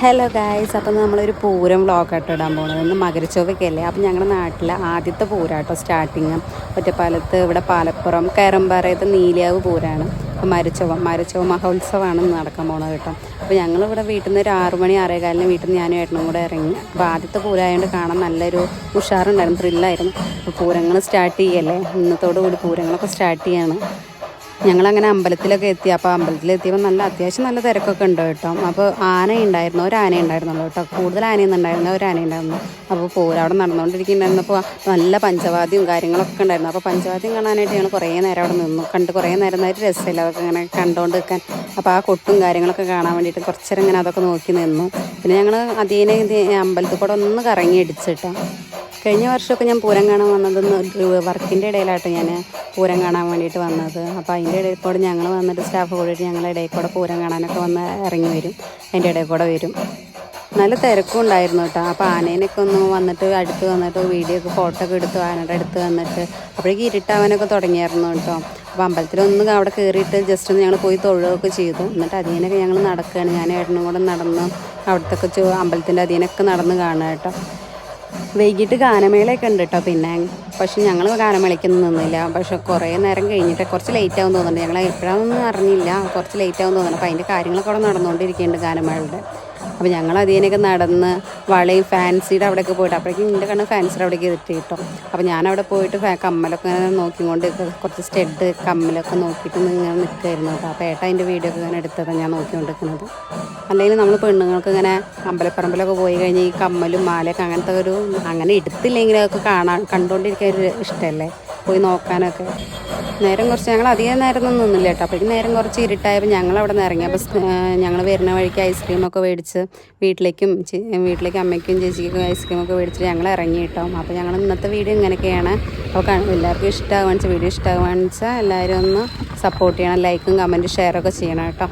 Hello guys, അപ്പം നമ്മളൊരു പൂരം വ്ളോഗായിട്ട് ഇടാൻ പോകുന്നത്. ഇന്ന് മകരച്ചൊവ്വയ്ക്കല്ലേ. അപ്പം ഞങ്ങളുടെ നാട്ടിലെ ആദ്യത്തെ പൂരാട്ടോ സ്റ്റാർട്ടിങ്. ഒറ്റപ്പാലത്ത് ഇവിടെ പാലപ്പുറം കയറമ്പാറയത്ത് നീലിയാവ് പൂരമാണ്. അപ്പം മരച്ചൊവ്വ മഹോത്സവമാണ് ഇന്ന് നടക്കാൻ പോകുന്നത് കേട്ടോ. അപ്പോൾ ഞങ്ങളിവിടെ വീട്ടിൽ നിന്ന് ഒരു 6 മണി 6:15 വീട്ടിൽ നിന്ന് ഞാനും ഏട്ടനും കൂടെ ഇറങ്ങി. അപ്പോൾ ആദ്യത്തെ പൂരമായതുകൊണ്ട് കാണാൻ നല്ലൊരു ഉഷാറുണ്ടായിരുന്നു, ത്രില്ലായിരുന്നു. അപ്പോൾ പൂരങ്ങൾ സ്റ്റാർട്ട് ചെയ്യല്ലേ, ഇന്നത്തോടു കൂടി പൂരങ്ങളൊക്കെ സ്റ്റാർട്ട് ചെയ്യാണ്. ഞങ്ങളങ്ങനെ അമ്പലത്തിലൊക്കെ എത്തി. അപ്പോൾ അമ്പലത്തിലെത്തിയപ്പോൾ അത്യാവശ്യം നല്ല തിരക്കൊക്കെ ഉണ്ട് കേട്ടോ. അപ്പോൾ ആന ഉണ്ടായിരുന്നു, ഒരു ആന ഉണ്ടായിരുന്നുള്ളൂ കേട്ടോ. കൂടുതൽ ആനയൊന്നും ഉണ്ടായിരുന്നു, ഒരു ആന ഉണ്ടായിരുന്നു. അപ്പോൾ പൂരം അവിടെ നടന്നുകൊണ്ടിരിക്കുന്നുണ്ടായിരുന്നപ്പോൾ നല്ല പഞ്ചവാദ്യവും കാര്യങ്ങളൊക്കെ ഉണ്ടായിരുന്നു. അപ്പോൾ പഞ്ചവാദ്യം കാണാനായിട്ട് ഞങ്ങൾ കുറേ നേരം അവിടെ നിന്നു. കുറേ നേരം ഒരു രസമില്ല അതൊക്കെ ഇങ്ങനെ കണ്ടുകൊണ്ട് നിൽക്കാൻ. അപ്പോൾ ആ കൊട്ടും കാര്യങ്ങളൊക്കെ കാണാൻ വേണ്ടിയിട്ട് കുറച്ച് നേരം ഇങ്ങനെ അതൊക്കെ നോക്കി നിന്നു. പിന്നെ ഞങ്ങൾ അതിനെ അമ്പലത്തിൽ കൂടെ ഒന്ന് കറങ്ങി അടിച്ചിട്ടോ. കഴിഞ്ഞ വർഷമൊക്കെ ഞാൻ പൂരം കാണാൻ വന്നത് വർക്കിൻ്റെ ഇടയിലാട്ടോ ഞാൻ പൂരം കാണാൻ വേണ്ടിയിട്ട് വന്നത്. അപ്പോൾ അതിൻ്റെ ഇടയിൽ കൂടെ ഞങ്ങൾ വന്നിട്ട് സ്റ്റാഫ് കൂടിയിട്ട് ഞങ്ങളുടെ ഇടയിൽ കൂടെ പൂരം കാണാനൊക്കെ ഇറങ്ങി വരും, അതിൻ്റെ ഇടയിൽ കൂടെ വരും. നല്ല തിരക്കും ഉണ്ടായിരുന്നു കേട്ടോ. അപ്പോൾ ആനേനൊക്കെ ഒന്ന് വന്നിട്ട് അടുത്ത് വന്നിട്ട് വീഡിയോ ഒക്കെ ഫോട്ടോ ഒക്കെ എടുത്ത് ആനയുടെ അടുത്ത് വന്നിട്ട് അപ്പോഴേക്ക് ഇരുട്ടാവാനൊക്കെ തുടങ്ങിയായിരുന്നു കേട്ടോ. അപ്പോൾ അമ്പലത്തിലൊന്ന് അവിടെ കയറിയിട്ട് ജസ്റ്റ് ഒന്ന് ഞങ്ങൾ പോയി തൊഴുകയൊക്കെ ചെയ്തു. എന്നിട്ട് അതിനൊക്കെ ഞങ്ങൾ നടക്കുകയാണ്. ഞാൻ ഏട്ടനും കൂടെ നടന്ന് അവിടുത്തെ അമ്പലത്തിൻ്റെ അതിനൊക്കെ നടന്ന് കാണുക കേട്ടോ. വൈകിട്ട് ഗാനമേളയൊക്കെ ഉണ്ട് കേട്ടോ. പിന്നെ പക്ഷെ ഞങ്ങൾ ഗാനമേളയ്ക്കൊന്നും നിന്നില്ല. പക്ഷെ കുറേ നേരം കഴിഞ്ഞിട്ട് കുറച്ച് ലേറ്റ് ആവും തോന്നുന്നുണ്ട്. ഞങ്ങൾ എപ്പോഴാണെന്നൊന്നും അറിഞ്ഞില്ല, കുറച്ച് ലേറ്റ് ആവും തോന്നുന്നുണ്ട്. അപ്പോൾ അതിൻ്റെ കാര്യങ്ങളൊക്കെ അവിടെ നടന്നുകൊണ്ടിരിക്കുന്നുണ്ട് ഗാനമേളയുടെ. അപ്പോൾ ഞങ്ങൾ അതിനൊക്കെ നടന്ന് വളയും ഫാൻസിയുടെ അവിടെയൊക്കെ പോയിട്ട് അപ്പോഴേക്കും എൻ്റെ കണ്ണ് ഫാൻസിയുടെ അവിടേക്ക് എത്തി കിട്ടും. അപ്പോൾ ഞാനവിടെ പോയിട്ട് കമ്മലൊക്കെ ഇങ്ങനെ നോക്കിക്കൊണ്ട് കുറച്ച് സ്റ്റഡ് കമ്മലൊക്കെ നോക്കിയിട്ട് ഇങ്ങനെ നിൽക്കുമായിരുന്നു കേട്ടോ. അപ്പോൾ ഏട്ടാ അതിൻ്റെ വീഡിയോ ഒക്കെ ഇങ്ങനെ എടുത്തതാണ് ഞാൻ നോക്കിക്കൊണ്ടിരിക്കുന്നത്. അല്ലെങ്കിൽ നമ്മൾ പെണ്ണുങ്ങൾക്ക് ഇങ്ങനെ അമ്പലപ്പറമ്പിലൊക്കെ പോയി കഴിഞ്ഞാൽ ഈ കമ്മലും മാലയൊക്കെ അങ്ങനെ എടുത്തില്ലെങ്കിലും അതൊക്കെ കണ്ടുകൊണ്ടിരിക്കാൻ ഒരു ഇഷ്ടമല്ലേ, പോയി നോക്കാനൊക്കെ. ഞങ്ങൾ അധികം നേരമൊന്നും നിന്നില്ല കേട്ടോ. അപ്പോഴേക്കും നേരം കുറച്ച് ഇരുട്ടായപ്പോൾ ഞങ്ങൾ അവിടെ നിന്ന് ഇറങ്ങി. അപ്പോൾ ഞങ്ങൾ വരുന്ന വഴിക്ക് ഐസ്ക്രീമൊക്കെ മേടിച്ച് വീട്ടിലേക്കും അമ്മയ്ക്കും ചേച്ചിക്കും ഐസ്ക്രീമൊക്കെ മേടിച്ചിട്ട് ഞങ്ങൾ ഇറങ്ങി കേട്ടോ. അപ്പോൾ ഞങ്ങൾ ഇന്നത്തെ വീഡിയോ ഇങ്ങനെയൊക്കെയാണ്. അപ്പോൾ എല്ലാവർക്കും വീഡിയോ ഇഷ്ടമാകുകയാണെന്ന് വെച്ചാൽ എല്ലാവരും ഒന്ന് സപ്പോർട്ട് ചെയ്യണം, ലൈക്കും കമൻറ്റും ഷെയറൊക്കെ ചെയ്യണം കേട്ടോ.